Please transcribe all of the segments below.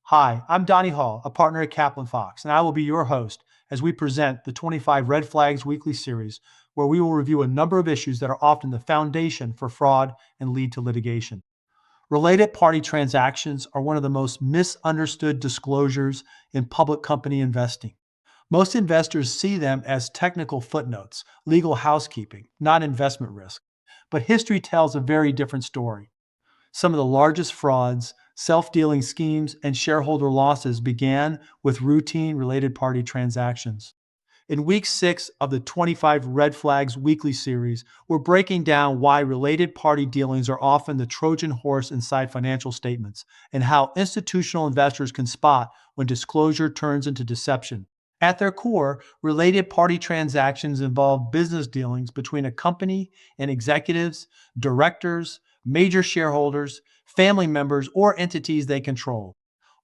Hi, I'm Donnie Hall, a partner at Kaplan Fox, and I will be your host as we present the 25 Red Flags weekly series, where we will review a number of issues that are often the foundation for fraud and lead to litigation. Related party transactions are one of the most misunderstood disclosures in public company investing. Most investors see them as technical footnotes, legal housekeeping, not investment risk. But history tells a very different story. Some of the largest frauds, self-dealing schemes, and shareholder losses began with routine related party transactions. In week 6 of the 25 Red Flags weekly series, we're breaking down why related party dealings are often the Trojan horse inside financial statements and how institutional investors can spot when disclosure turns into deception. At their core, related party transactions involve business dealings between a company and executives, directors, major shareholders, family members, or entities they control.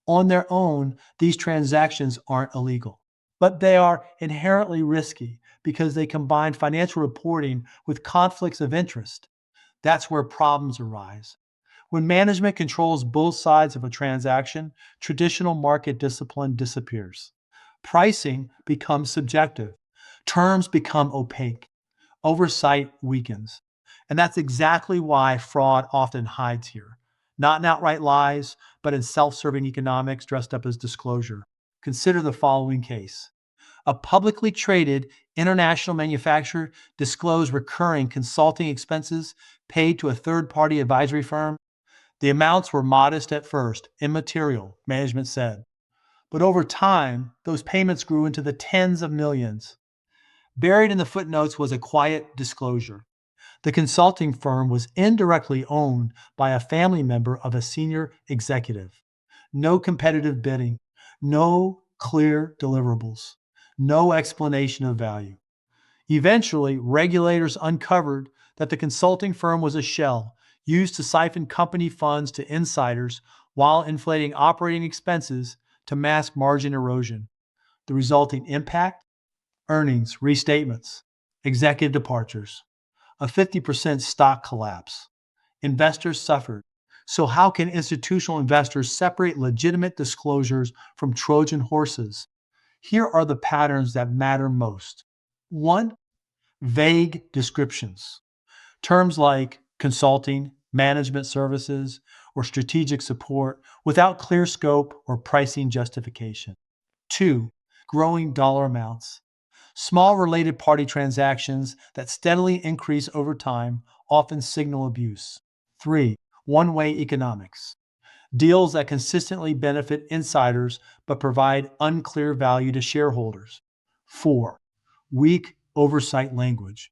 On their own, these transactions aren't illegal, but they are inherently risky because they combine financial reporting with conflicts of interest. That's where problems arise. When management controls both sides of a transaction, traditional market discipline disappears. Pricing becomes subjective. Terms become opaque. Oversight weakens. And that's exactly why fraud often hides here. Not in outright lies, but in self-serving economics dressed up as disclosure. Consider the following case. A publicly traded international manufacturer disclosed recurring consulting expenses paid to a third-party advisory firm. The amounts were modest at first, immaterial, management said. But over time, those payments grew into the tens of millions. Buried in the footnotes was a quiet disclosure. The consulting firm was indirectly owned by a family member of a senior executive. No competitive bidding, no clear deliverables, no explanation of value. Eventually, regulators uncovered that the consulting firm was a shell used to siphon company funds to insiders while inflating operating expenses to mask margin erosion. The resulting impact? Earnings restatements, executive departures, a 50% stock collapse. Investors suffered. So, how can institutional investors separate legitimate disclosures from Trojan horses? Here are the patterns that matter most. 1. Vague descriptions. Terms like consulting, management services, or strategic support without clear scope or pricing justification. 2. Growing dollar amounts. Small related party transactions that steadily increase over time often signal abuse. 3. One-way economics. Deals that consistently benefit insiders but provide unclear value to shareholders. 4. Weak oversight language.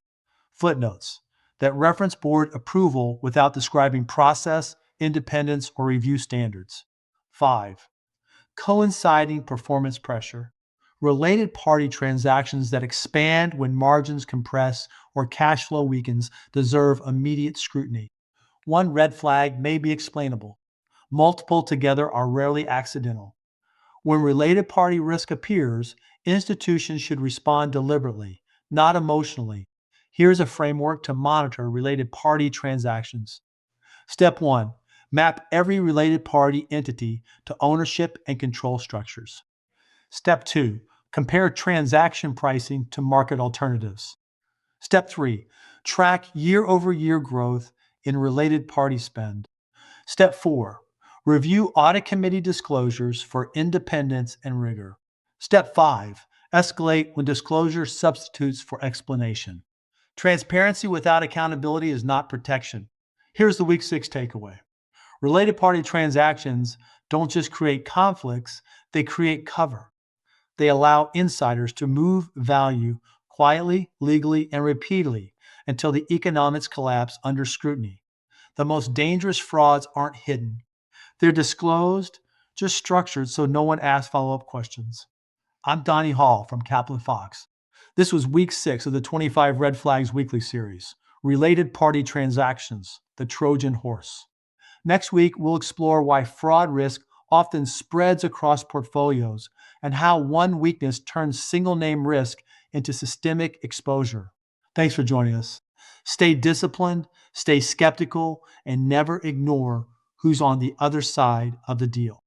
Footnotes that reference board approval without describing process, independence, or review standards. 5. Coinciding performance pressure. Related party transactions that expand when margins compress or cash flow weakens deserve immediate scrutiny. One red flag may be explainable. Multiple together are rarely accidental. When related party risk appears, institutions should respond deliberately, not emotionally. Here's a framework to monitor related party transactions. Step 1. Map every related party entity to ownership and control structures. Step 2. Compare transaction pricing to market alternatives. Step 3. Track year-over-year growth in related party spend. Step 4. Review audit committee disclosures for independence and rigor. Step 5. Escalate when disclosure substitutes for explanation. Transparency without accountability is not protection. Here's the week 6 takeaway. Related party transactions don't just create conflicts, they create cover. They allow insiders to move value quietly, legally, and repeatedly until the economics collapse under scrutiny. The most dangerous frauds aren't hidden. They're disclosed, just structured so no one asks follow-up questions. I'm Donnie Hall from Kaplan Fox. This was week 6 of the 25 Red Flags weekly series, Related Party Transactions, the Trojan Horse. Next week, we'll explore why fraud risk often spreads across portfolios and how one weakness turns single-name risk into systemic exposure. Thanks for joining us. Stay disciplined, stay skeptical, and never ignore who's on the other side of the deal.